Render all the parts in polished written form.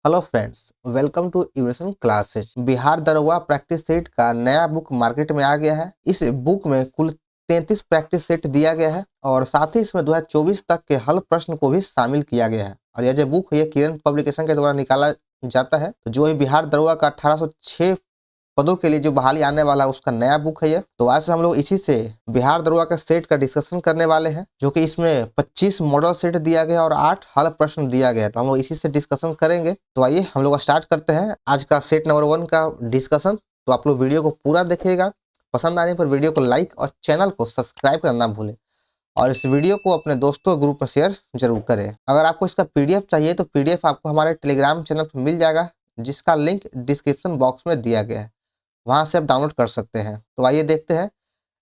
Hello friends, welcome to evolution classes. Bihar दरोगा practice set का नया बुक मार्केट में आ गया है। इस बुक में कुल 33 प्रैक्टिस सेट दिया गया है और साथ ही इसमें 2024 तक के हल प्रश्न को भी शामिल किया गया है। और यह जो बुक है, ये किरण पब्लिकेशन के द्वारा निकाला जाता है। तो जो है बिहार दरोगा का 1806 पदों के लिए जो बहाली आने वाला है, उसका नया बुक है ये। तो आज हम लोग इसी से बिहार दरोगा का सेट का डिस्कशन करने वाले हैं, जो कि इसमें 25 मॉडल सेट दिया गया और 8 हल प्रश्न दिया गया। तो हम लोग इसी से डिस्कशन करेंगे। तो आइए हम लोग स्टार्ट करते हैं आज का सेट नंबर 1 का डिस्कशन। तो आप लोग वीडियो को पूरा देखिएगा। पसंद आने पर वीडियो को लाइक और चैनल को सब्सक्राइब करना भूलें और इस वीडियो को अपने दोस्तों ग्रुप में शेयर जरूर करें। अगर आपको इसका पीडीएफ चाहिए तो पीडीएफ आपको हमारे टेलीग्राम चैनल पर मिल जाएगा, जिसका लिंक डिस्क्रिप्शन बॉक्स में दिया गया है, वहां से आप डाउनलोड कर सकते हैं। तो आइए देखते हैं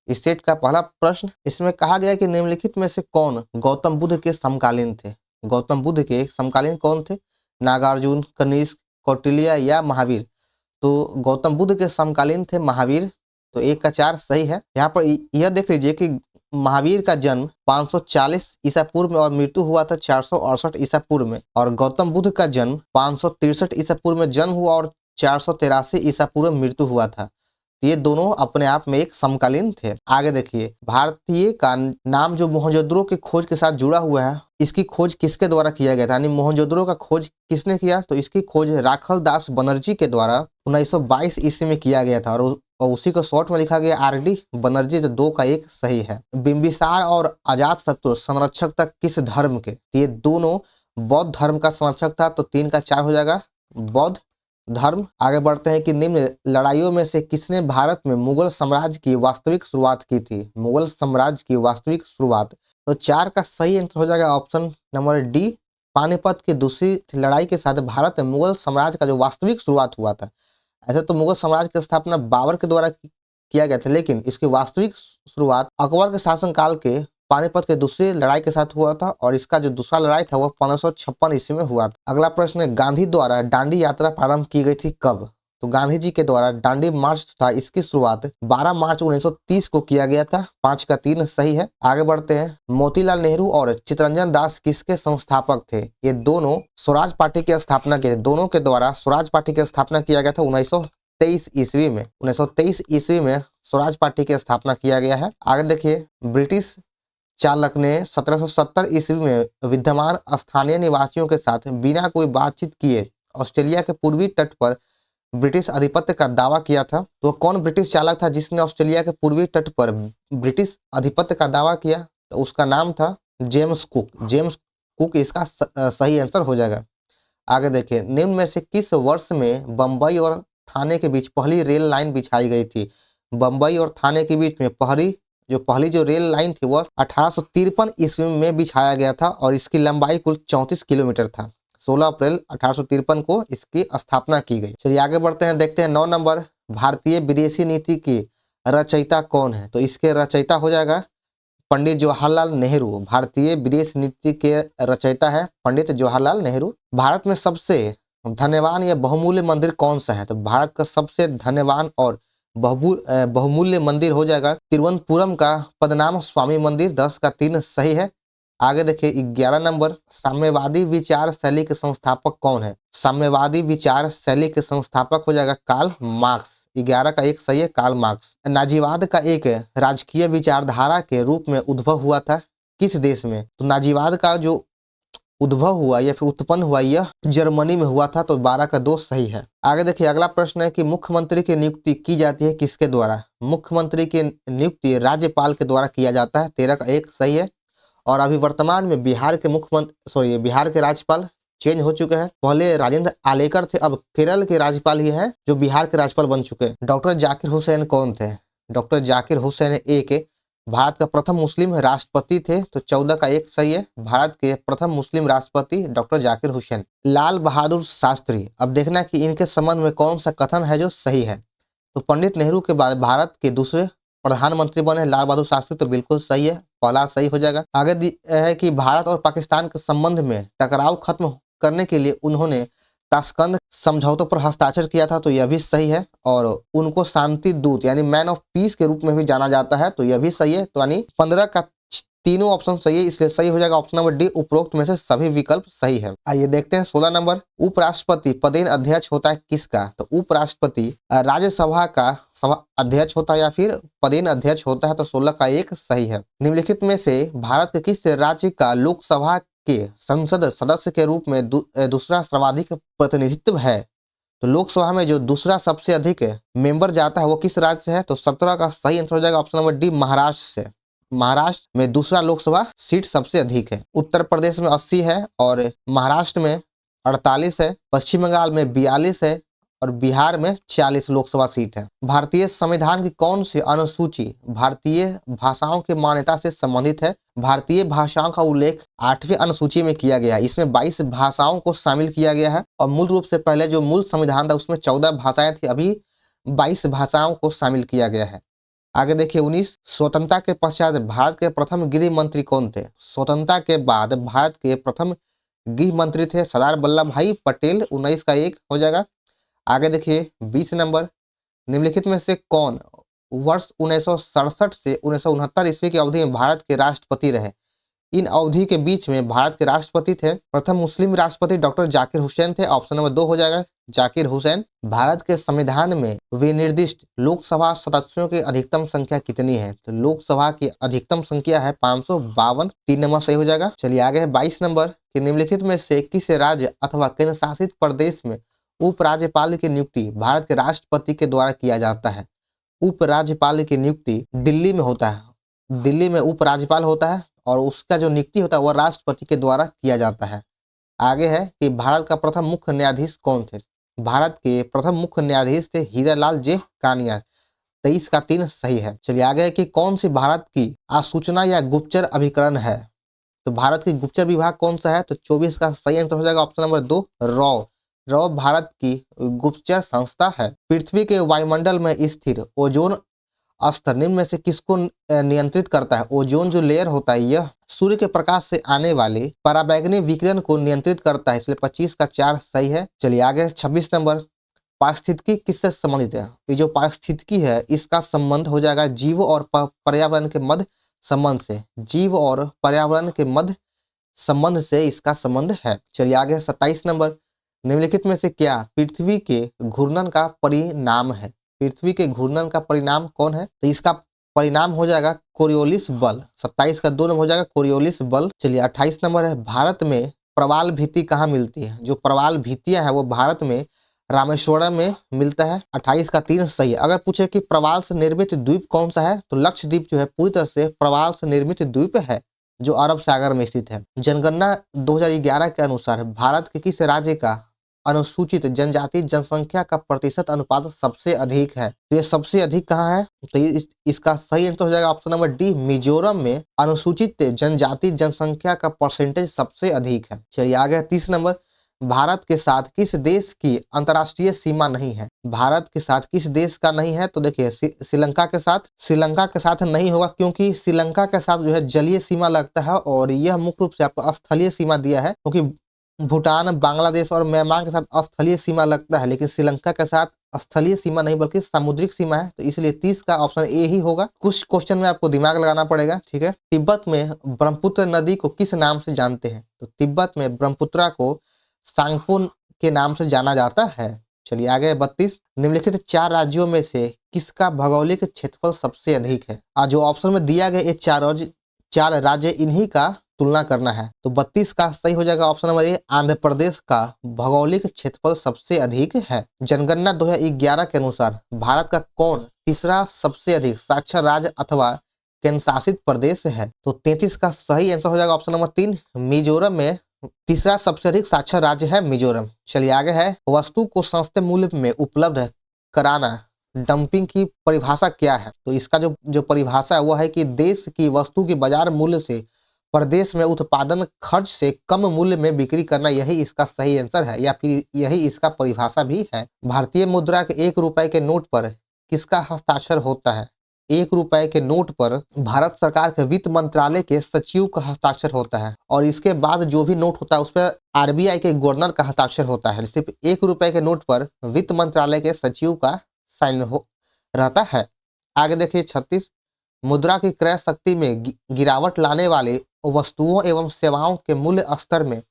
इस सेट का पहला प्रश्न। इसमें कहा गया कि निम्नलिखित में से कौन गौतम बुद्ध के समकालीन थे। गौतम बुद्ध के समकालीन कौन थे? नागार्जुन, कनिष्क, कौटिल्य या महावीर? तो गौतम बुद्ध के समकालीन थे महावीर। तो 1 का 4 सही है। यहाँ पर यह देख लीजिए कि महावीर का जन्म 540 ईसा पूर्व में और मृत्यु हुआ था 468 ईसा पूर्व में, और गौतम बुद्ध का जन्म 563 ईसा पूर्व में जन्म हुआ और 483 ईसा पूर्व में मृत्यु हुआ था। ये दोनों अपने आप में एक समकालीन थे। आगे देखिए, भारतीय का नाम जो मोहनजोदड़ो की खोज के साथ जुड़ा हुआ है, इसकी खोज किसके द्वारा किया गया था? यानी मोहनजोदड़ो का खोज किसने किया? तो इसकी खोज राखल दास बनर्जी के द्वारा 1922 ईस्वी में किया गया था और उसी को शॉर्ट में लिखा गया आरडी बनर्जी। तो 2 का 1 सही है। बिंबिसार और अजातशत्रु संरक्षक था किस धर्म के? तो ये दोनों बौद्ध धर्म का संरक्षक था। तो 3 का 4 हो जाएगा बौद्ध धर्म। आगे बढ़ते हैं कि निम्न लड़ाइयों में से किसने भारत में मुगल साम्राज्य की वास्तविक शुरुआत की थी? मुगल साम्राज्य की वास्तविक शुरुआत। तो 4 का सही आंसर हो जाएगा ऑप्शन नंबर डी। पानीपत की दूसरी लड़ाई के साथ भारत में मुगल साम्राज्य का जो वास्तविक शुरुआत हुआ था। ऐसे तो मुगल साम्राज्य की स्थापना बाबर के द्वारा किया गया था, लेकिन इसकी वास्तविक शुरुआत अकबर के शासनकाल के पानीपत के दूसरी लड़ाई के साथ हुआ था और इसका जो दूसरा लड़ाई था वह 1556 ईस्वी में हुआ था। अगला प्रश्न है, गांधी द्वारा दांडी यात्रा प्रारंभ की गई थी कब? तो गांधी जी के द्वारा दांडी मार्च था, इसकी शुरुआत 12 मार्च 1930 को किया गया था। 5 का 3 सही है। आगे बढ़ते हैं, मोतीलाल नेहरू और चित्तरंजन दास किसके संस्थापक थे? ये दोनों स्वराज पार्टी की स्थापना के दोनों के द्वारा स्वराज पार्टी की स्थापना किया गया था 1923 ईस्वी में। 1923 ईस्वी में स्वराज पार्टी की स्थापना किया गया है। आगे देखिए, ब्रिटिश चालक ने 1770 ईस्वी में विद्यमान स्थानीय निवासियों के साथ बिना कोई बातचीत किए ऑस्ट्रेलिया के पूर्वी तट पर ब्रिटिश आधिपत्य का दावा किया था। तो कौन ब्रिटिश चालक था जिसने ऑस्ट्रेलिया के पूर्वी तट पर ब्रिटिश आधिपत्य का दावा किया? तो उसका नाम था जेम्स कुक। जेम्स कुक इसका सही आंसर हो जाएगा। आगे देखिए, निम्न में से किस वर्ष में बम्बई और थाने के बीच पहली रेल लाइन बिछाई गई थी? बम्बई और थाने के बीच में पहली जो रेल लाइन थी वह 1853 ईस्वी में बिछाया गया था और इसकी लंबाई कुल 34 किलोमीटर था। 16 अप्रैल 1853 को इसकी स्थापना की गई। चलिए आगे बढ़ते हैं, देखते हैं 9 नंबर, भारतीय विदेशी नीति की रचयिता कौन है? तो इसके रचयिता हो जाएगा पंडित जवाहरलाल नेहरू। भारतीय विदेश नीति के रचयिता है पंडित जवाहरलाल नेहरू। भारत में सबसे धन्यवान या बहुमूल्य मंदिर कौन सा है? तो भारत का सबसे धन्यवान और बहुमूल्य मंदिर हो जाएगा तिरुवनंतपुरम का पद्मनाभ स्वामी मंदिर। 10 का 3 सही है। आगे देखिए, 11 नंबर, साम्यवादी विचार शैली के संस्थापक कौन है? साम्यवादी विचार शैली के संस्थापक हो जाएगा कार्ल मार्क्स। 11 का 1 सही है, कार्ल मार्क्स। नाजीवाद का एक राजकीय विचारधारा के रूप में उद्भव हुआ था किस देश में? तो नाजीवाद का जो उद्भव हुआ या फिर उत्पन्न हुआ यह जर्मनी में हुआ था। तो 12 का 2 सही है। आगे देखिए, अगला प्रश्न है कि मुख्यमंत्री की नियुक्ति की जाती है किसके द्वारा? मुख्यमंत्री की नियुक्ति राज्यपाल के द्वारा किया जाता है। 13 का 1 सही है। और अभी वर्तमान में बिहार के राज्यपाल चेंज हो चुके हैं। पहले राजेंद्र आलेकर थे, अब केरल के राज्यपाल ही हैं जो बिहार के राज्यपाल बन चुके हैं। डॉक्टर जाकिर हुसैन कौन थे? डॉक्टर जाकिर हुसैन एक भारत का प्रथम मुस्लिम राष्ट्रपति थे। तो 14 का 1 सही है। भारत के प्रथम मुस्लिम राष्ट्रपति डॉक्टर जाकिर हुसैन। लाल बहादुर शास्त्री, अब देखना कि इनके संबंध में कौन सा कथन है जो सही है। तो पंडित नेहरू के बाद भारत के दूसरे प्रधानमंत्री बने लाल बहादुर शास्त्री। तो बिल्कुल सही है, पहला सही हो जाएगा। आगे है कि भारत और पाकिस्तान के संबंध में टकराव खत्म करने के लिए उन्होंने ताशकंद समझौतों पर हस्ताक्षर किया था। तो यह भी सही है। और उनको शांति दूत यानी मैन ऑफ पीस के रूप में भी जाना जाता है। तो यह भी सही है। तो यानी 15 का तीनों ऑप्शन सही है, इसलिए सही हो जाएगा ऑप्शन नंबर डी, उपरोक्त में से सभी विकल्प सही है। आइए देखते हैं 16 नंबर, उपराष्ट्रपति पदेन अध्यक्ष होता है किसका? तो उपराष्ट्रपति राज्यसभा का सभा अध्यक्ष होता है या फिर पदेन अध्यक्ष होता है, तो 16 का एक सही है। निम्नलिखित में से भारत के किस राज्य का लोकसभा के संसद सदस्य के रूप में दूसरा सर्वाधिक प्रतिनिधित्व है? तो लोकसभा में जो दूसरा सबसे अधिक मेंबर जाता है वो किस राज्य से है? तो 17 का सही आंसर हो जाएगा ऑप्शन नंबर डी, महाराष्ट्र से। महाराष्ट्र में दूसरा लोकसभा सीट सबसे अधिक है। उत्तर प्रदेश में 80 है और महाराष्ट्र में 48 है, पश्चिम बंगाल में 42 है और बिहार में 40 लोकसभा सीट है। भारतीय संविधान की कौन सी अनुसूची भारतीय भाषाओं की मान्यता से संबंधित है? भारतीय भाषाओं का उल्लेख 8वीं अनुसूची में किया गया है। इसमें 22 भाषाओं को शामिल किया गया है और मूल रूप से पहले जो मूल संविधान था उसमें 14 भाषाएं थी, अभी 22 भाषाओं को शामिल किया गया है। आगे देखिए 19, स्वतंत्रता के पश्चात भारत के प्रथम गृह मंत्री कौन थे? स्वतंत्रता के बाद भारत के प्रथम गृह मंत्री थे सरदार वल्लभ भाई पटेल। 19 का एक हो जाएगा। आगे देखिए 20 नंबर, निम्नलिखित में से कौन वर्ष 1967 से 1969 ईस्वी की अवधि में भारत के राष्ट्रपति रहे? इन अवधि के बीच में भारत के राष्ट्रपति थे प्रथम मुस्लिम राष्ट्रपति डॉक्टर जाकिर हुसैन थे। ऑप्शन नंबर 2 हो जाएगा जाकिर हुसैन। भारत के संविधान में विनिर्दिष्ट लोकसभा सदस्यों की अधिकतम संख्या कितनी है? तो लोकसभा की अधिकतम संख्या है 552। 3 नंबर सही हो जाएगा। चलिए आगे है 22 नंबर कि निम्नलिखित में से किस राज्य अथवा केंद्र शासित प्रदेश में उपराज्यपाल की नियुक्ति भारत के राष्ट्रपति के द्वारा किया जाता है? उपराज्यपाल की नियुक्ति दिल्ली में होता है। दिल्ली में उपराज्यपाल होता है और उसका जो नियुक्ति होता है वह राष्ट्रपति के द्वारा किया जाता है। आगे है कि भारत का प्रथम मुख्य न्यायाधीश कौन थे? भारत के प्रथम मुख्य न्यायाधीश थे हीरालाल जे कानिया। 23 का 3 सही है। चलिए आगे है कि कौन सी भारत की आसूचना या गुप्तचर अभिकरण है? तो भारत की गुप्तचर विभाग कौन सा है? तो 24 का सही आंसर हो जाएगा option number 2, raw. Raw Bharat की गुप्तचर संस्था है। पृथ्वी के वायुमंडल में स्थिर ओजोन स्तर निम्न में से किसको नियंत्रित करता है? ओजोन जो लेयर होता है यह सूर्य के प्रकाश से आने वाले पराबैंगनी विकिरण को नियंत्रित करता है, इसलिए 25 का 4 सही है। चलिए आगे 26 नंबर, पारिस्थितिकी किससे संबंधित है? ये जो पारिस्थितिकी है इसका संबंध हो जाएगा जीव और पर्यावरण के मध्य संबंध से। जीव और पर्यावरण के मध्य संबंध से इसका संबंध है। चलिए आगे 27 नंबर, निम्नलिखित में से क्या पृथ्वी के घूर्णन का परिणाम है? पृथ्वी के घूर्णन का परिणाम कौन है? तो इसका परिणाम हो जाएगा कोरियोलिस बल। 27 का 2 नंबर हो जाएगा कोरियोलिस बल। चलिए 28 नंबर है, भारत में प्रवाल भित्ति कहाँ मिलती है? जो प्रवाल भित्तियां है वो भारत में रामेश्वरम में मिलता है। 28 का 3 सही है। अगर पूछे कि प्रवाल से निर्मित द्वीप कौन सा है, तो लक्षद्वीप जो है पूरी तरह से प्रवाल से निर्मित द्वीप है जो अरब सागर में स्थित है। जनगणना 2011 के अनुसार भारत के किस राज्य का अनुसूचित जनजाति जनसंख्या का प्रतिशत अनुपात सबसे अधिक है? तो ये सबसे अधिक कहाँ है? तो इसका सही आंसर हो जाएगा ऑप्शन नंबर डी, मिजोरम में अनुसूचित जनजाति जनसंख्या का परसेंटेज सबसे अधिक है। चलिए आगे 30 नंबर, भारत के साथ किस देश की अंतर्राष्ट्रीय सीमा नहीं है? भारत के साथ किस देश का नहीं है? तो देखिए श्रीलंका के साथ। श्रीलंका के साथ नहीं होगा क्योंकि श्रीलंका के साथ जो है जलीय सीमा लगता है और यह मुख्य रूप से आपको स्थलीय सीमा दिया है, क्योंकि भूटान, बांग्लादेश और म्यांमार के साथ स्थलीय सीमा लगता है, लेकिन श्रीलंका के साथ स्थलीय सीमा नहीं बल्कि सामुद्रिक सीमा है। तो इसलिए 30 का ऑप्शन ए ही होगा। कुछ क्वेश्चन में आपको दिमाग लगाना पड़ेगा, ठीक है। तिब्बत में ब्रह्मपुत्र नदी को किस नाम से जानते हैं? तो तिब्बत में ब्रह्मपुत्र को सांगपो के नाम से जाना जाता है। चलिए आगे 32, निम्नलिखित 4 राज्यों में से किसका भौगोलिक क्षेत्रफल सबसे अधिक है? जो ऑप्शन में दिया गया ये 4 राज्य, इन्हीं का तुलना करना है। तो 32 का सही हो जाएगा ऑप्शन नंबर ए, आंध्र प्रदेश का भौगोलिक क्षेत्रफल सबसे अधिक है। जनगणना 2011 के अनुसार भारत का कौन तीसरा सबसे अधिक साक्षर राज्य अथवा केंद्र शासित प्रदेश है? तो 33 का सही आंसर हो जाएगा ऑप्शन नंबर 3, मिजोरम में तीसरा सबसे अधिक साक्षर राज्य है मिजोरम। चलिए आगे है, वस्तु को सस्ते मूल्य में उपलब्ध कराना डंपिंग की परिभाषा क्या है? तो इसका जो परिभाषा है वो है कि देश की वस्तु की बाजार मूल्य से प्रदेश में उत्पादन खर्च से कम मूल्य में बिक्री करना, यही इसका सही आंसर है या फिर यही इसका परिभाषा भी है। भारतीय मुद्रा के 1 रुपए के नोट पर किसका हस्ताक्षर होता है? 1 रुपए के नोट पर भारत सरकार के वित्त मंत्रालय के सचिव का हस्ताक्षर होता है और इसके बाद जो भी नोट होता है उस पर आरबीआई के गवर्नर का हस्ताक्षर होता है। सिर्फ 1 रुपए के नोट पर वित्त मंत्रालय के सचिव का साइन रहता है। आगे देखिए 36, मुद्रा की क्रय शक्ति में गिरावट लाने वाले वस्तुओं एवं सेवाओं के मूल्य स्तर में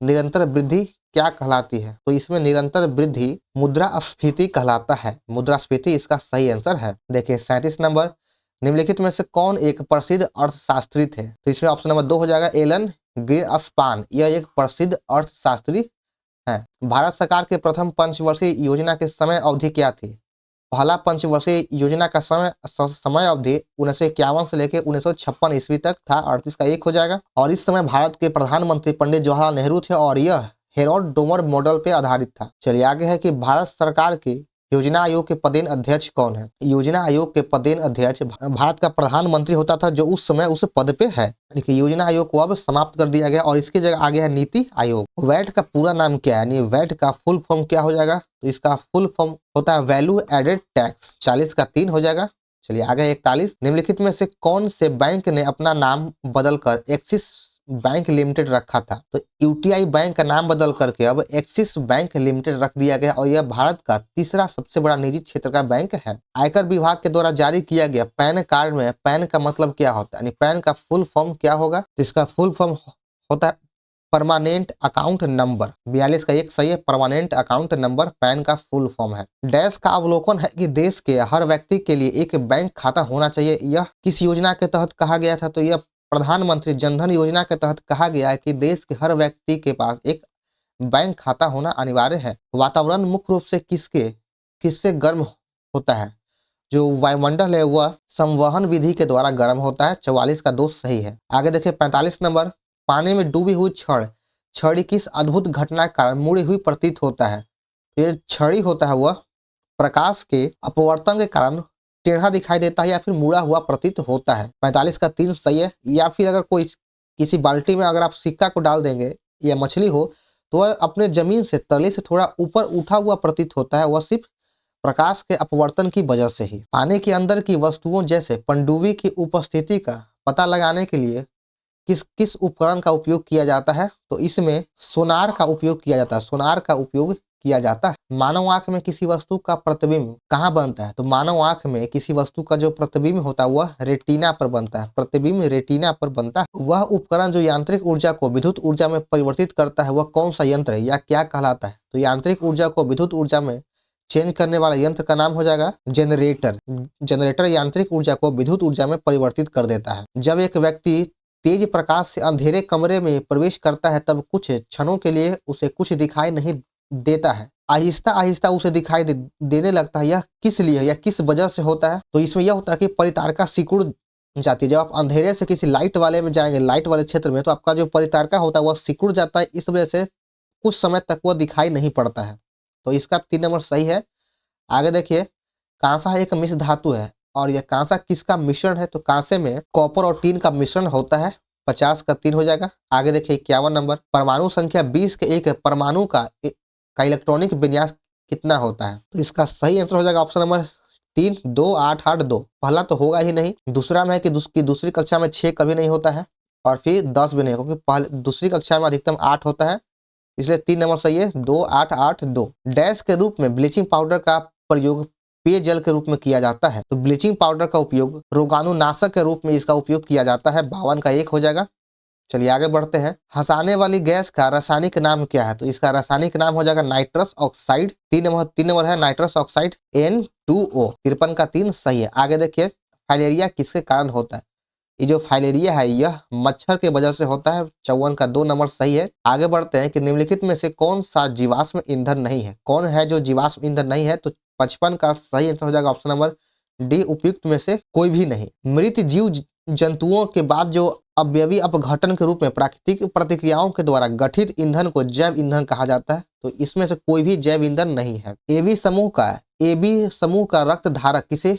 निरंतर वृद्धि क्या कहलाती है? तो इसमें निरंतर वृद्धि मुद्रास्फीति कहलाता है। मुद्रास्फीति इसका सही आंसर है। देखिए 37 नंबर, निम्नलिखित में से कौन एक प्रसिद्ध अर्थशास्त्री थे? तो इसमें ऑप्शन नंबर 2 हो जाएगा एलन ग्रीनस्पान। यह एक प्रसिद्ध अर्थशास्त्री है। भारत सरकार के प्रथम पंचवर्षीय योजना के समय अवधि क्या थी? पहला पंचवर्षीय योजना का समय अवधि 1951 से लेकर 1956 ईस्वी तक था। 38 का 1 हो जाएगा। और इस समय भारत के प्रधानमंत्री पंडित जवाहरलाल नेहरू थे और यह हेरोल्ड डोमर मॉडल पे आधारित था। चलिए आगे है कि भारत सरकार की योजना आयोग के पदेन अध्यक्ष कौन है? योजना आयोग के पदेन अध्यक्ष भारत का प्रधानमंत्री होता था जो उस समय उस पद पे है। देखिए योजना आयोग को अब समाप्त कर दिया गया और इसकी जगह आगे है नीति आयोग। वैट का पूरा नाम क्या है? यानी वैट का फुल फॉर्म क्या हो जाएगा? तो इसका फुल फॉर्म होता है वैल्यू एडेड टैक्स। 40 का 3 हो जाएगा। चलिए आगे 41, निम्नलिखित में से कौन से बैंक ने अपना नाम बदलकर एक्सिस बैंक लिमिटेड रखा था? तो यूटीआई बैंक का नाम बदल करके अब एक्सिस बैंक लिमिटेड रख दिया गया और यह भारत का तीसरा सबसे बड़ा निजी क्षेत्र का बैंक है। आयकर विभाग के द्वारा जारी किया गया पैन कार्ड में पैन का मतलब क्या होता है? यानी पैन का फुल फॉर्म क्या होगा? तो इसका फुल फॉर्म होता है परमानेंट अकाउंट नंबर। 42 का 1 सही है। परमानेंट अकाउंट नंबर पैन का फुल फॉर्म है। डैश का अवलोकन है कि देश के हर व्यक्ति के लिए एक बैंक खाता होना चाहिए। यह किस योजना के तहत कहा गया था? तो यह प्रधानमंत्री जनधन योजना के तहत कहा गया है कि देश के हर व्यक्ति के पास एक बैंक खाता होना अनिवार्य है। वातावरण मुख्य रूप से किससे गर्म होता है? जो वायुमंडल है वह संवहन विधि के द्वारा गर्म होता है। 44 का 2 सही है। आगे देखिए 45 नंबर, पानी में डूबी हुई छड़ी किस अद्भुत घटना के कारण मुड़ी हुई प्रतीत होता है? ये छड़ी होता है वह प्रकाश के अपवर्तन के कारण टेढ़ा दिखाई देता है या फिर मुड़ा हुआ प्रतीत होता है। 45 का 3 सही है। या फिर अगर कोई किसी बाल्टी में अगर आप सिक्का को डाल देंगे या मछली हो तो वह अपने जमीन से तले से थोड़ा ऊपर उठा हुआ प्रतीत होता है। वह सिर्फ प्रकाश के अपवर्तन की वजह से ही। पानी के अंदर की वस्तुओं जैसे पनडुब्बी की उपस्थिति का पता लगाने के लिए किस किस उपकरण का उपयोग किया जाता है? तो इसमें सोनार का उपयोग किया जाता है। सोनार का उपयोग किया जाता है। मानव आंख में किसी वस्तु का प्रतिबिंब कहाँ बनता है? तो मानव आंख में किसी वस्तु का जो प्रतिबिंब होता है वह रेटिना पर बनता है। प्रतिबिंब रेटिना पर बनता है। वह उपकरण जो यांत्रिक ऊर्जा को विद्युत ऊर्जा में परिवर्तित करता है वह कौन सा यंत्र है या क्या कहलाता है? तो यांत्रिक ऊर्जा को विद्युत ऊर्जा में चेंज करने वाला यंत्र का नाम हो जाएगा जनरेटर। जनरेटर यांत्रिक ऊर्जा को विद्युत ऊर्जा में परिवर्तित कर देता है। जब एक व्यक्ति तेज प्रकाश से अंधेरे कमरे में प्रवेश करता है तब कुछ क्षणों के लिए उसे कुछ दिखाई नहीं देता है। आहिस्ता आहिस्ता उसे दिखाई देने लगता है। यह किस लिए या किस वजह से होता है? तो इसमें यह होता है कि परितारिका सिकुड़ जाती है। जब आप अंधेरे से किसी लाइट वाले में जाएंगे, लाइट वाले क्षेत्र में, तो आपका जो परितारिका होता है वह सिकुड़ जाता है। इस वजह से कुछ समय तक वह दिखाई नहीं पड़ता है। तो इसका 3 नंबर सही है। आगे देखिए, कांसा एक मिश्र धातु है और यह कांसा किसका मिश्रण है? तो कांसे में कॉपर और टीन का मिश्रण होता है। 50 का 3 हो जाएगा। आगे देखिए 51 नंबर, परमाणु संख्या 20 के एक परमाणु का इलेक्ट्रॉनिक विन्यास कितना होता है? तो इसका सही आंसर हो जाएगा ऑप्शन नंबर 3 2 8 8 2। पहला तो होगा ही नहीं। दूसरा में है कि दूसरी कक्षा में 6 कभी नहीं होता है और फिर 10 भी नहीं, क्योंकि दूसरी कक्षा में अधिकतम 8 होता है, इसलिए 3 नंबर सही है। 2 8 8 2। डैश के रूप में ब्लीचिंग पाउडर का प्रयोग पेयजल के रूप में किया जाता है। तो ब्लीचिंग पाउडर का उपयोग रोगाणुनाशक के रूप में इसका उपयोग किया जाता है। 52 का 1 हो जाएगा। चलिए आगे बढ़ते हैं। हंसाने वाली गैस का रासायनिक नाम क्या है? तो इसका रासायनिक नाम हो जाएगा नाइट्रस ऑक्साइड। 3 नंबर है नाइट्रस ऑक्साइड N2O। 53 का 3 सही है। आगे देखिए, फाइलेरिया किसके कारण होता है? ये जो फाइलेरिया है यह मच्छर के वजह से होता है। 54 का 2 नंबर सही है। आगे बढ़ते हैं कि निम्नलिखित में से कौन सा जीवाश्म ईंधन नहीं है? कौन है जो जीवाश्म ईंधन नहीं है? तो 55 का सही आंसर हो जाएगा ऑप्शन नंबर डी, उपयुक्त में से कोई भी नहीं। मृत जीव जंतुओं के बाद जो अवयवी अपघटन के रूप में प्राकृतिक प्रतिक्रियाओं के द्वारा गठित ईंधन को जैव ईंधन कहा जाता है। तो इसमें से कोई भी जैव ईंधन नहीं है। एबी समूह का रक्त धारक किसे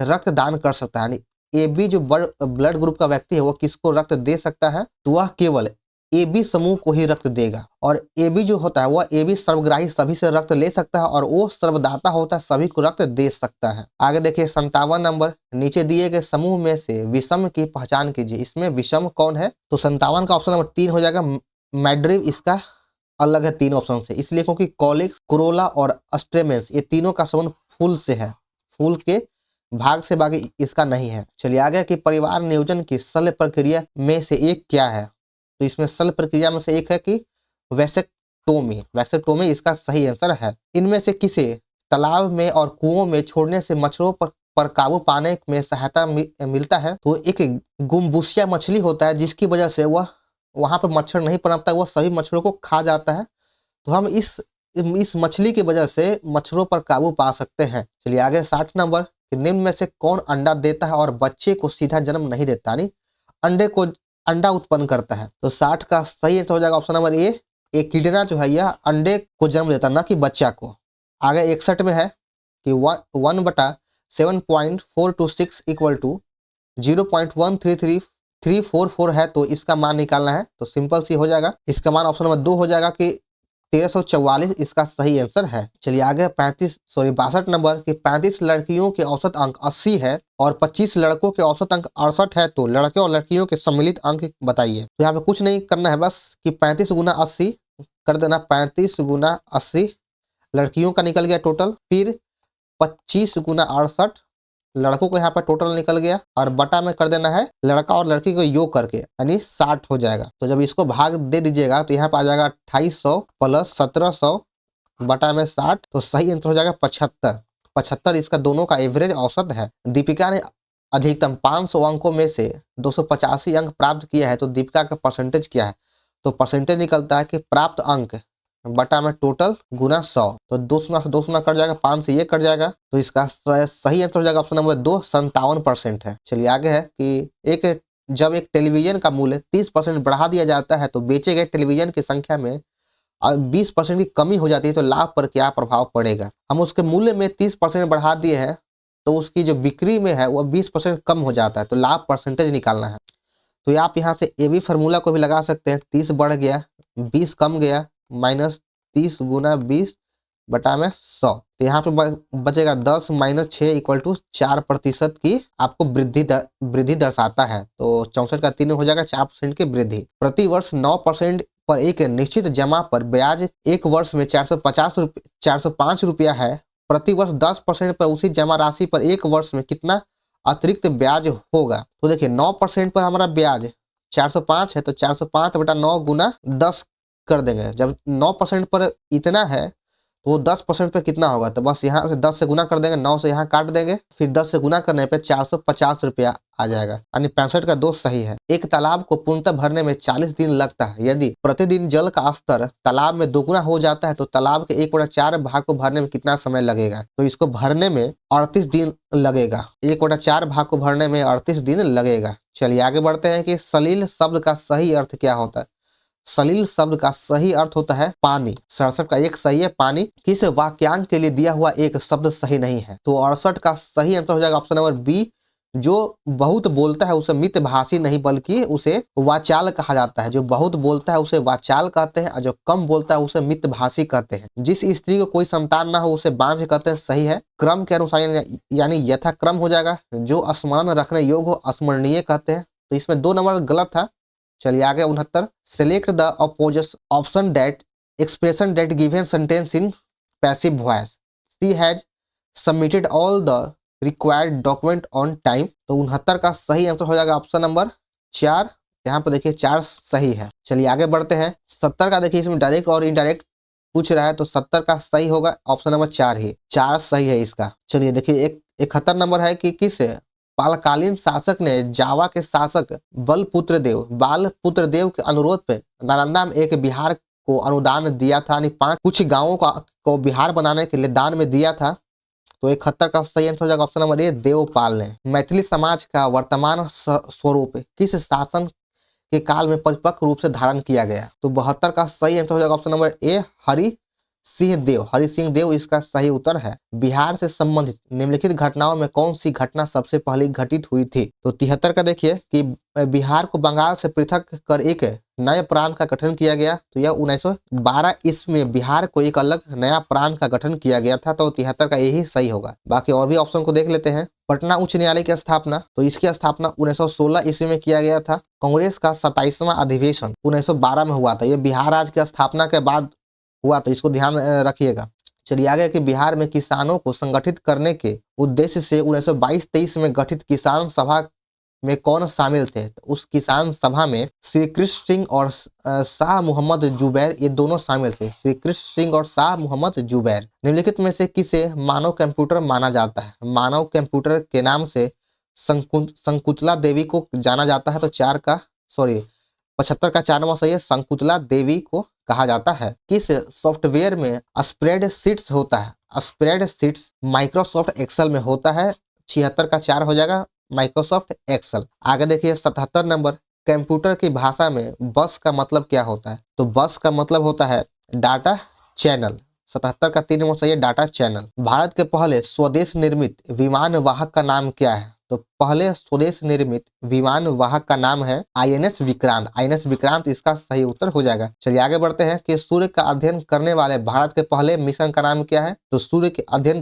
रक्तदान कर सकता है? एबी जो ब्लड ग्रुप का व्यक्ति है वो किसको रक्त दे सकता है? तो वह केवल एबी समूह को ही रक्त देगा। और एबी जो होता है वह एबी सर्वग्राही सभी से रक्त ले सकता है और वो सर्वदाता होता है, सभी को रक्त दे सकता है। आगे देखिए 57 नंबर, नीचे दिए गए समूह में से विषम की पहचान कीजिए। इसमें विषम कौन है? तो 57 का ऑप्शन नंबर 3 हो जाएगा मैड्रिव। इसका अलग है 3 ऑप्शन से, इसलिए क्योंकि कॉलिक्स, कोरोला और स्ट्रेमेंस ये तीनों का संबंध फूल से है। फूल के भाग से भागी इसका नहीं है। चलिए आगे कि परिवार नियोजन की सरल प्रक्रिया में से एक क्या है। तो इसमें सरल प्रक्रिया में से एक है कि वैसेक्टोमी। वैसेक्टोमी इसका सही आंसर है। इनमें से किसे तालाब में और कुओं में छोड़ने से मच्छरों पर काबू पाने में सहायता मिलता है। तो एक गुम्बुशिया मछली होता है जिसकी वजह से वह वहां पर मच्छर नहीं पनपता, वह सभी मच्छरों को खा जाता है। तो हम इस मछली की वजह से मच्छरों पर काबू पा सकते हैं। चलिए आगे 60 नंबर, निम्न में से कौन अंडा देता है और बच्चे को सीधा जन्म नहीं देता, यानी अंडे को अंडा उत्पन्न करता है। तो 60 का सही आंसर हो जाएगा ऑप्शन नंबर ए। एक कीड़ा जो है यह अंडे को जन्म देता है, न कि बच्चा को। आगे 61 में है कि 1/7.426 इक्वल टू 0.133344 है। तो इसका मान निकालना है। तो सिंपल सी हो जाएगा, इसका मान ऑप्शन नंबर 2 हो जाएगा कि 1344 इसका सही आंसर है। चलिए आगे 62 नंबर कि 35 लड़कियों के औसत अंक 80 है और 25 लड़कों के औसत अंक 68 है। तो लड़के और लड़कियों के सम्मिलित अंक बताइए। तो यहाँ पे कुछ नहीं करना है, बस कि 35 गुना 80 कर देना। 35 गुना 80 लड़कियों का निकल गया टोटल, फिर 25 गुना 68 लड़कों को यहाँ पर टोटल निकल गया, और बटा में कर देना है लड़का और लड़की को योग करके, यानी 60 हो जाएगा। तो जब इसको भाग दे दीजिएगा तो यहाँ पर आ जाएगा 2800 प्लस 1700 बटा में 60। तो सही आंसर हो जाएगा 75। 75 इसका दोनों का एवरेज औसत है। दीपिका ने अधिकतम 500 अंकों में से 285 अंक प्राप्त किया है। तो दीपिका का परसेंटेज क्या है। तो परसेंटेज निकलता है कि प्राप्त अंक बटा में टोटल गुना 100। तो 2 कट जाएगा, 5 से ये कट जाएगा। तो इसका सही आंसर हो जाएगा ऑप्शन नंबर 2, 57% है। चलिए आगे है कि जब एक टेलीविजन का मूल्य 30% बढ़ा दिया जाता है तो बेचे गए टेलीविजन की संख्या में 20% की कमी हो जाती है, तो लाभ पर क्या प्रभाव पड़ेगा। हम उसके मूल्य में 30% बढ़ा दिए हैं तो उसकी जो बिक्री में है वह 20% कम हो जाता है। तो लाभ परसेंटेज निकालना है। तो आप यहाँ से ए बी फार्मूला को भी लगा सकते हैं। 30 बढ़ गया, 20 कम गया, माइनस 30 गुना 20 बटा में 100। तो यहाँ पे बचेगा 10 माइनस 6 इक्वल टू 4% की आपको वृद्धि दर्शाता है। तो 64 का 3 हो जाएगा 4% की वृद्धि। प्रति वर्ष 9% पर एक निश्चित जमा पर ब्याज एक वर्ष में 405 रुपया है। प्रति वर्ष 10% पर उसी जमा राशि पर एक वर्ष में कितना अतिरिक्त ब्याज होगा। तो देखिए 9% पर हमारा ब्याज 405 है, तो 405 बटा 9 गुना 10 कर देंगे। जब 9% पर इतना है तो 10% पे कितना होगा। तो बस यहाँ से 10 से गुना कर देंगे, 9 से यहाँ काट देंगे, फिर 10 से गुना करने पे 450 रुपया आ जाएगा, यानी 65 का 2 सही है। एक तालाब को पूर्णतः भरने में 40 दिन लगता है। यदि प्रतिदिन जल का स्तर तालाब में दोगुना हो जाता है तो तालाब के 1/4 भाग को भरने में कितना समय लगेगा। तो इसको भरने में 38 दिन लगेगा। 1/4 भाग को भरने में 38 दिन लगेगा। चलिए आगे बढ़ते हैं कि सलील शब्द का सही अर्थ क्या होता है। सलील शब्द का सही अर्थ होता है पानी। 67 का एक सही है पानी। किस वाक्यांश के लिए दिया हुआ एक शब्द सही नहीं है। तो 68 का सही आंसर हो जाएगा ऑप्शन नंबर बी। जो बहुत बोलता है उसे मितभाषी नहीं बल्कि उसे वाचाल कहा जाता है। जो बहुत बोलता है उसे वाचाल कहते हैं, और जो कम बोलता है उसे मितभाषी कहते हैं। जिस स्त्री को कोई संतान ना हो उसे बांझ कहते हैं। सही है। क्रम के अनुसार यानी यथाक्रम हो जाएगा। जो स्मरण रखने योग्य हो अस्मरणीय कहते हैं। तो इसमें 2 नंबर गलत था। चलिए आगे 69, select the opposite option that expression that given sentence in passive voice. She has submitted all the required document on time. तो 69 का सही आंसर हो जाएगा ऑप्शन नंबर 4। यहाँ पर देखिए 4 सही है। चलिए आगे बढ़ते हैं। 70 का देखिए इसमें डायरेक्ट और इनडायरेक्ट पूछ रहा है, तो 70 का सही होगा ऑप्शन नंबर 4 ही। 4 सही है इसका। चलिए देखिए 71 नंबर है कि किस पालकालीन शासक ने जावा के शासक बालपुत्र देव के अनुरोध पे नालंदा में एक बिहार को अनुदान दिया था, यानी 5 कुछ गांवों को बिहार बनाने के लिए दान में दिया था। तो 71 का सही आंसर हो जाएगा ऑप्शन नंबर ए, देवपाल ने। मैथिली समाज का वर्तमान स्वरूप किस शासन के काल में परिपक्व रूप से धारण किया गया। तो 72 का सही आंसर हो जाएगा option number A, Hari Singh Dev इसका सही उत्तर है। बिहार से संबंधित निम्नलिखित घटनाओं में कौन सी घटना सबसे पहले घटित हुई थी। तो 73 का देखिए कि बिहार को बंगाल से पृथक कर एक नए प्रांत का गठन किया गया। तो यह 1912 ईस्वी में बिहार को एक अलग नया प्रांत का गठन किया गया था। तो 73 का यही सही होगा। बाकी और भी ऑप्शन को देख लेते हैं। पटना उच्च न्यायालय की स्थापना, तो इसकी स्थापना 1916 ईस्वी में किया गया था। कांग्रेस का 27वां अधिवेशन 1912 में हुआ था। यह बिहार राज्य की स्थापना के बाद हुआ, तो इसको ध्यान रखिएगा। चलिए आगे कि बिहार में किसानों को संगठित करने के उद्देश्य से 1922-23 में गठित किसान सभा में कौन शामिल थे? तो उस किसान सभा में श्री कृष्ण सिंह और शाह मोहम्मद जुबैर, ये दोनों शामिल थे। श्री कृष्ण सिंह और शाह मोहम्मद जुबैर। निम्नलिखित में से किसे मानव कंप्यूटर माना जाता है? मानव कंप्यूटर के नाम से शंकुतला देवी को जाना जाता है। तो 75 का 4वां सही है, शंकुतला देवी को कहा जाता है। किस सॉफ्टवेयर में स्प्रेड शीट्स होता है? स्प्रेड शीट्स माइक्रोसॉफ्ट एक्सेल में होता है। 76 का 4 हो जाएगा, माइक्रोसॉफ्ट एक्सेल। आगे देखिए 77 नंबर, कंप्यूटर की भाषा में बस का मतलब क्या होता है? तो बस का मतलब होता है डाटा चैनल। 77 का 3वां सही है, डाटा चैनल। भारत के पहले स्वदेश निर्मित विमान वाहक का नाम क्या है? तो पहले स्वदेश निर्मित विमान वाहक का नाम है INS विक्रांत। INS विक्रांत इसका सही उत्तर हो जाएगा। चलिए आगे बढ़ते हैं कि सूर्य का अध्ययन करने वाले भारत के पहले मिशन का नाम क्या है? तो सूर्य के अध्ययन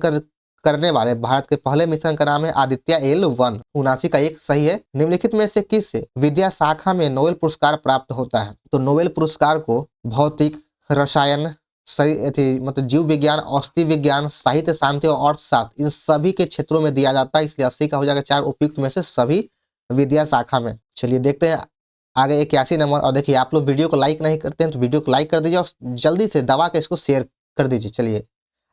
करने वाले भारत के पहले मिशन का नाम है आदित्य L1। 79 का 1 सही है। निम्नलिखित में से किस विद्या शाखा में नोबेल पुरस्कार प्राप्त होता है? तो नोबेल पुरस्कार को भौतिक, रसायन, मतलब जीव विज्ञान, औषधि विज्ञान, साहित्य, शांति और अर्थशास्त्र, इन सभी के क्षेत्रों में दिया जाता है। इसलिए 80 का हो जाएगा 4 उपयुक्त में से सभी विद्या शाखा में। चलिए देखते हैं आगे 81 नंबर। और देखिए आप लोग वीडियो को लाइक नहीं करते हैं तो वीडियो को लाइक कर दीजिए और जल्दी से दबा के इसको शेयर कर दीजिए। चलिए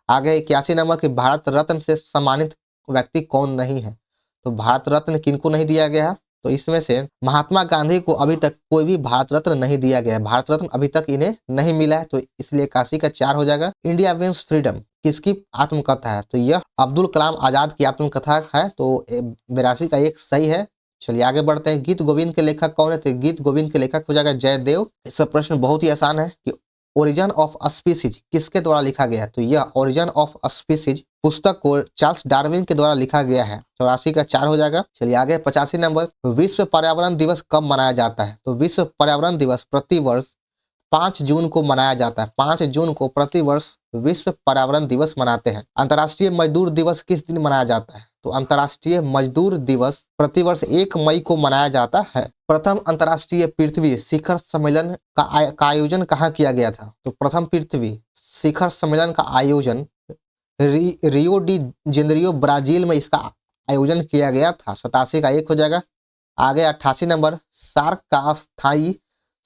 आगे 81 नंबर कि भारत रत्न से सम्मानित व्यक्ति कौन नहीं है? तो भारत रत्न किनको नहीं दिया गया है? तो इसमें से महात्मा गांधी को अभी तक कोई भी भारत रत्न नहीं दिया गया है। भारत रत्न अभी तक इन्हें नहीं मिला है। तो इसलिए 81 का 4 हो जाएगा। इंडिया विंस फ्रीडम किसकी आत्मकथा है? तो यह अब्दुल कलाम आजाद की आत्मकथा है। तो 82 का 1 सही है। चलिए आगे बढ़ते हैं। गीत गोविंद के लेखक कौन है? तो गीत गोविंद के लेखक हो जाएगा जयदेव। इसका प्रश्न बहुत ही आसान है कि ओरिजिन ऑफ स्पीसीज किसके द्वारा लिखा गया है? तो यह ओरिजिन ऑफ स्पीसीज पुस्तक को चार्ल्स डार्विन के द्वारा लिखा गया है। 84 का 4 हो जाएगा। चलिए आगे 85 नंबर, विश्व पर्यावरण दिवस कब मनाया जाता है? तो विश्व पर्यावरण दिवस प्रतिवर्ष 5 जून को मनाया जाता है। 5 जून को प्रतिवर्ष विश्व पर्यावरण दिवस मनाते हैं। अंतर्राष्ट्रीय मजदूर दिवस किस दिन मनाया जाता है? तो अंतर्राष्ट्रीय मजदूर दिवस प्रतिवर्ष 1 मई को मनाया जाता है। प्रथम अंतर्राष्ट्रीय पृथ्वी शिखर सम्मेलन का आयोजन कहाँ किया गया था? तो प्रथम पृथ्वी शिखर सम्मेलन का आयोजन रियो डी जेनेरियो ब्राजील में इसका आयोजन किया गया था। 87 का 1 हो जाएगा। आगे 88 नंबर, सार्क का अस्थायी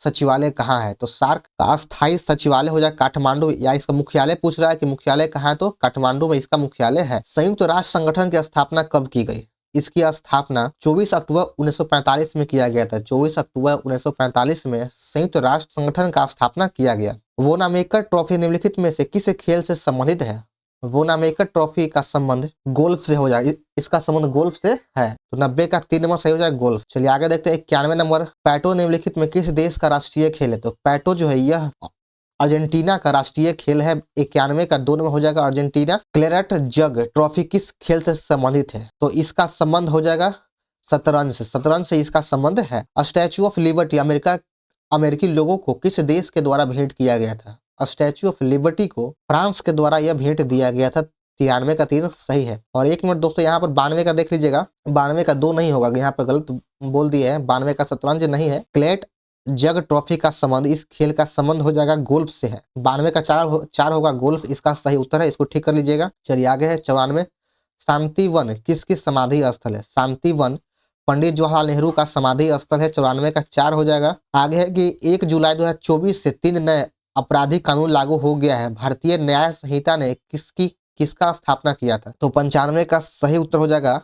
सचिवालय कहाँ है? तो सार्क का अस्थायी सचिवालय हो जाएगा काठमांडू, या इसका मुख्यालय पूछ रहा है कि मुख्यालय कहाँ है? तो काठमांडू में इसका मुख्यालय है। संयुक्त राष्ट्र संगठन की स्थापना कब की गई? इसकी स्थापना 24 अक्टूबर 1945 में किया गया था। 24 अक्टूबर 1945 में संयुक्त राष्ट्र संगठन का स्थापना किया गया। वोनामेकर ट्रॉफी निम्नलिखित में से किस खेल से संबंधित है? वोनामेकर ट्रॉफी का संबंध गोल्फ से हो जाए, इसका संबंध गोल्फ से है। तो 90 का 3 नंबर सही हो जाए गोल्फ। चलिए आगे देखते हैं 91 नंबर, पैटो निम्नलिखित में किस देश का राष्ट्रीय खेल है? तो पैटो जो है यह अर्जेंटीना का राष्ट्रीय खेल है। 91 का 2 नंबर हो जाएगा अर्जेंटीना। क्लेरेट जग ट्रॉफी किस खेल से संबंधित है? तो इसका संबंध हो जाएगा शतरंज से। शतरंज से इसका संबंध है। स्टैच्यू ऑफ लिबर्टी अमेरिकी लोगों को किस देश के द्वारा भेंट किया गया था? स्टैच्यू ऑफ लिबर्टी को फ्रांस के द्वारा यह भेंट दिया गया था। 93 का 3 सही है। और 1 मिनट दोस्तों यहाँ पर 92 का देख लीजिएगा। 92 का 2 नहीं होगा, यहाँ पर गलत बोल दिया है। 92 का शतरंज नहीं है। क्लेट जग ट्रॉफी का संबंध, इस खेल का संबंध हो जाएगा गोल्फ से है। 92 का 4 होगा गोल्फ, इसका सही उत्तर है। इसको ठीक कर लीजिएगा। चलिए आगे है 94, शांतिवन किसकी समाधि स्थल है? शांतिवन पंडित जवाहरलाल नेहरू का समाधि स्थल है। 94 का 4 हो जाएगा। आगे है कि 1 जुलाई 2024 से 3 नए आपराधिक कानून लागू हो गया है। भारतीय न्याय संहिता ने किसका स्थापना किया था? तो 95 का सही उत्तर हो जाएगा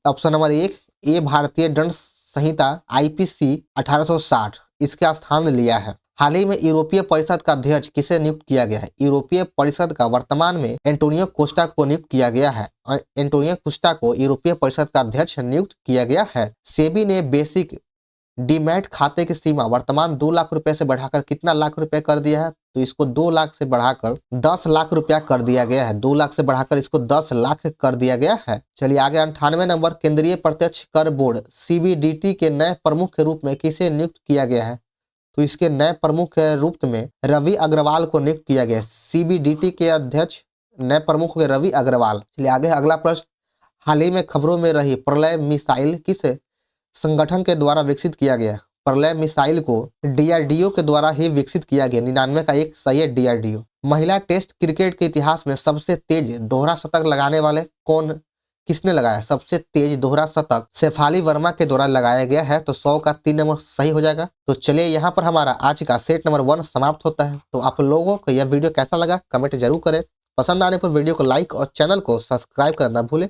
ऑप्शन नंबर 1 ए, भारतीय दंड संहिता IPC 1860 इसका स्थान लिया है। हाल ही में यूरोपीय परिषद का अध्यक्ष किसे नियुक्त किया गया है? यूरोपीय परिषद का वर्तमान में एंटोनियो कोस्टा को नियुक्त किया गया है। एंटोनियो कोस्टा को यूरोपीय परिषद का अध्यक्ष नियुक्त किया गया है। सेबी ने बेसिक डीमैट खाते की सीमा वर्तमान 2 लाख रुपए से बढ़ाकर कितना लाख रुपए कर दिया है? तो इसको 2 लाख से बढ़ाकर 10 लाख रुपया कर दिया गया है। 2 लाख से बढ़ाकर इसको 10 लाख कर दिया गया है। चलिए आगे 98 नंबर, केंद्रीय प्रत्यक्ष कर बोर्ड CBDT के नए प्रमुख के रूप में किसे नियुक्त किया गया है? तो इसके नए प्रमुख के रूप में रवि अग्रवाल को नियुक्त किया गया है। CBDT के अध्यक्ष नए प्रमुख हुए रवि अग्रवाल। चलिए आगे अगला प्रश्न, हाल ही में खबरों में रही प्रलय मिसाइल किस संगठन के द्वारा विकसित किया गया? प्रलय मिसाइल को डीआरडीओ के द्वारा ही विकसित किया गया। 99 का एक सही है डीआरडीओ। महिला टेस्ट क्रिकेट के इतिहास में सबसे तेज दोहरा शतक लगाने वाले किसने लगाया? सबसे तेज दोहरा शतक शेफाली वर्मा के द्वारा लगाया गया है। तो 100 का 3 नंबर सही हो जाएगा। तो चलिए यहाँ पर हमारा आज का सेट नंबर 1 समाप्त होता है। तो आप लोगों को यह वीडियो कैसा लगा कमेंट जरूर करें। पसंद आने पर वीडियो को लाइक और चैनल को सब्सक्राइब करना भूलें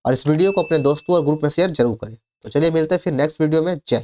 और इस वीडियो को अपने दोस्तों और ग्रुप में शेयर जरूर करें। तो चलिए मिलते हैं फिर नेक्स्ट वीडियो में। जय हिंद।